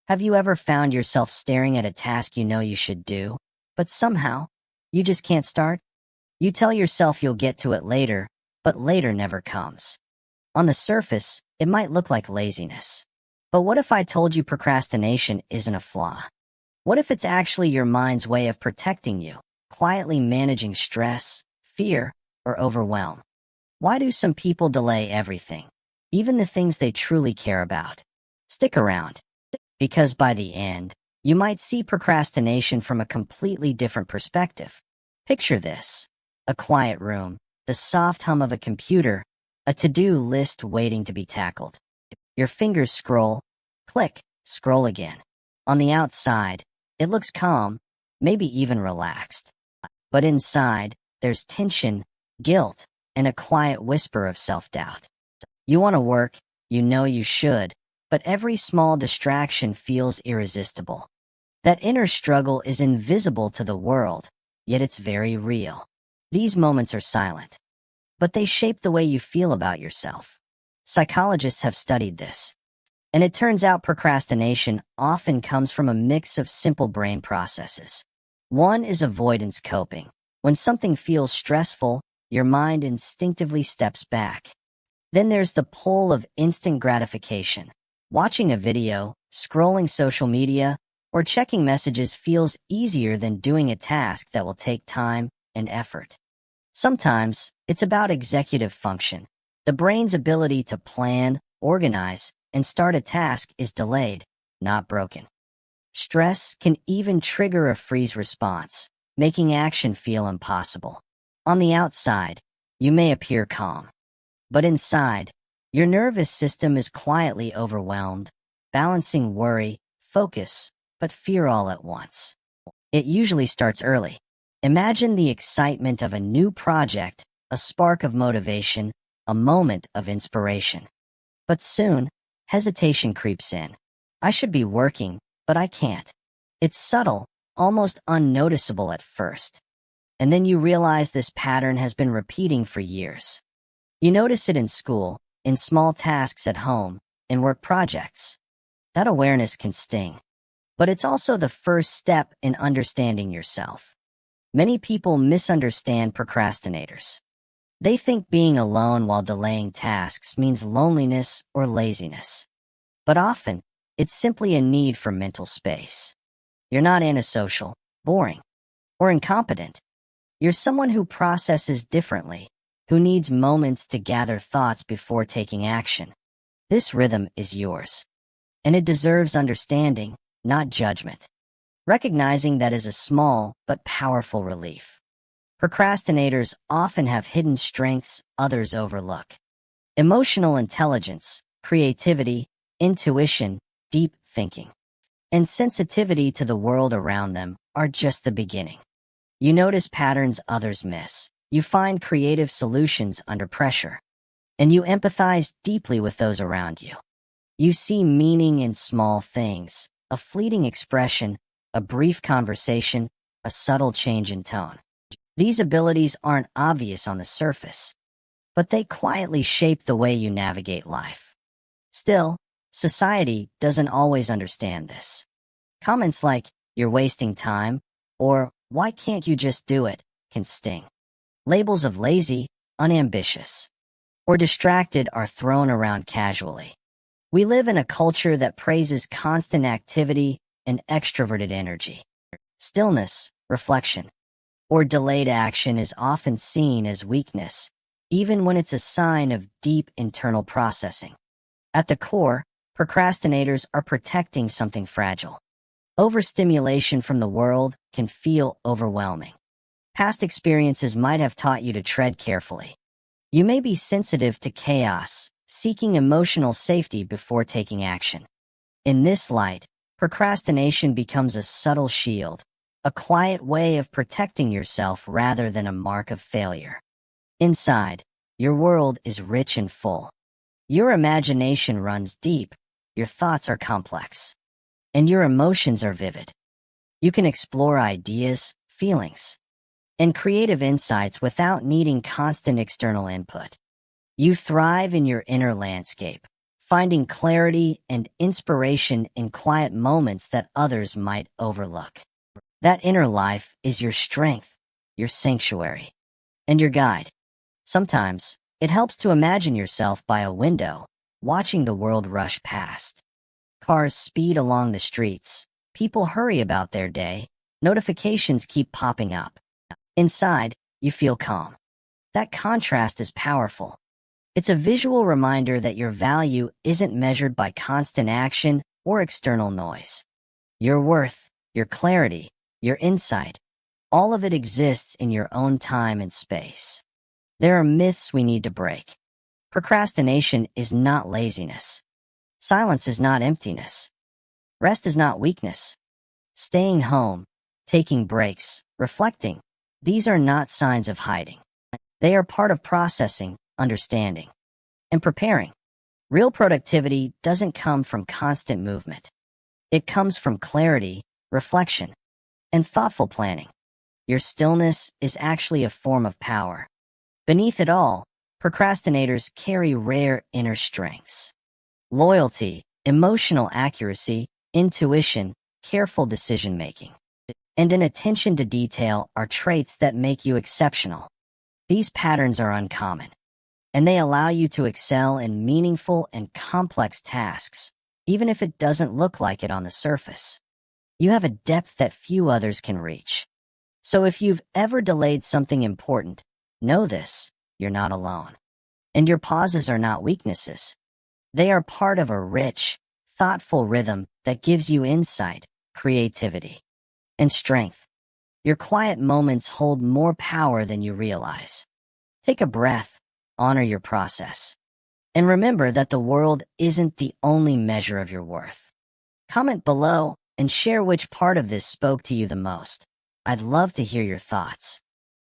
Have you ever found yourself staring at a task you know you should do, but somehow, you just can't start? You tell yourself you'll get to it later, but later never comes. On the surface, it might look like laziness. But what if I told you procrastination isn't a flaw? What if it's actually your mind's way of protecting you, quietly managing stress, fear, or overwhelm? Why do some people delay everything, even the things they truly care about? Stick around, because by the end, you might see procrastination from a completely different perspective. Picture this: a quiet room, the soft hum of a computer, a to-do list waiting to be tackled. Your fingers scroll, click, scroll again. On the outside, it looks calm, maybe even relaxed. But inside, there's tension, guilt, and a quiet whisper of self-doubt. You want to work, you know you should, but every small distraction feels irresistible. That inner struggle is invisible to the world, yet it's very real. These moments are silent, but they shape the way you feel about yourself. Psychologists have studied this, and it turns out procrastination often comes from a mix of simple brain processes. One is avoidance coping. When something feels stressful, your mind instinctively steps back. Then there's the pull of instant gratification. Watching a video, scrolling social media, or checking messages feels easier than doing a task that will take time and effort. Sometimes, it's about executive function. The brain's ability to plan, organize, and start a task is delayed, not broken. Stress can even trigger a freeze response, making action feel impossible. On the outside, you may appear calm, but inside, your nervous system is quietly overwhelmed, balancing worry, focus, but fear all at once. It usually starts early. Imagine the excitement of a new project, a spark of motivation, a moment of inspiration. But soon, hesitation creeps in. I should be working, but I can't. It's subtle, almost unnoticeable at first. And then you realize this pattern has been repeating for years. You notice it in school, in small tasks at home, in work projects. That awareness can sting, but it's also the first step in understanding yourself. Many people misunderstand procrastinators. They think being alone while delaying tasks means loneliness or laziness. But often, it's simply a need for mental space. You're not antisocial, boring, or incompetent. You're someone who processes differently, who needs moments to gather thoughts before taking action. This rhythm is yours, and it deserves understanding, not judgment. Recognizing that is a small but powerful relief. Procrastinators often have hidden strengths others overlook. Emotional intelligence, creativity, intuition, deep thinking, and sensitivity to the world around them are just the beginning. You notice patterns others miss. You find creative solutions under pressure, and you empathize deeply with those around you. You see meaning in small things, a fleeting expression, a brief conversation, a subtle change in tone. These abilities aren't obvious on the surface, but they quietly shape the way you navigate life. Still, society doesn't always understand this. Comments like, "You're wasting time," or "Why can't you just do it?" can sting. Labels of lazy, unambitious, or distracted are thrown around casually. We live in a culture that praises constant activity and extroverted energy. Stillness, reflection, or delayed action is often seen as weakness, even when it's a sign of deep internal processing. At the core, procrastinators are protecting something fragile. Overstimulation from the world can feel overwhelming. Past experiences might have taught you to tread carefully. You may be sensitive to chaos, seeking emotional safety before taking action. In this light, procrastination becomes a subtle shield, a quiet way of protecting yourself rather than a mark of failure. Inside, your world is rich and full. Your imagination runs deep, your thoughts are complex, and your emotions are vivid. You can explore ideas, feelings, and creative insights without needing constant external input. You thrive in your inner landscape, finding clarity and inspiration in quiet moments that others might overlook. That inner life is your strength, your sanctuary, and your guide. Sometimes, it helps to imagine yourself by a window, watching the world rush past. Cars speed along the streets, people hurry about their day, notifications keep popping up. Inside, you feel calm. That contrast is powerful. It's a visual reminder that your value isn't measured by constant action or external noise. Your worth, your clarity, your insight, all of it exists in your own time and space. There are myths we need to break. Procrastination is not laziness. Silence is not emptiness. Rest is not weakness. Staying home, taking breaks, reflecting, these are not signs of hiding. They are part of processing, understanding, and preparing. Real productivity doesn't come from constant movement. It comes from clarity, reflection, and thoughtful planning. Your stillness is actually a form of power. Beneath it all, procrastinators carry rare inner strengths. Loyalty, emotional accuracy, intuition, careful decision-making, and an attention to detail are traits that make you exceptional. These patterns are uncommon, and they allow you to excel in meaningful and complex tasks, even if it doesn't look like it on the surface. You have a depth that few others can reach. So if you've ever delayed something important, know this, you're not alone. And your pauses are not weaknesses. They are part of a rich, thoughtful rhythm that gives you insight, creativity, and strength. Your quiet moments hold more power than you realize. Take a breath, honor your process, and remember that the world isn't the only measure of your worth. Comment below and share which part of this spoke to you the most. I'd love to hear your thoughts.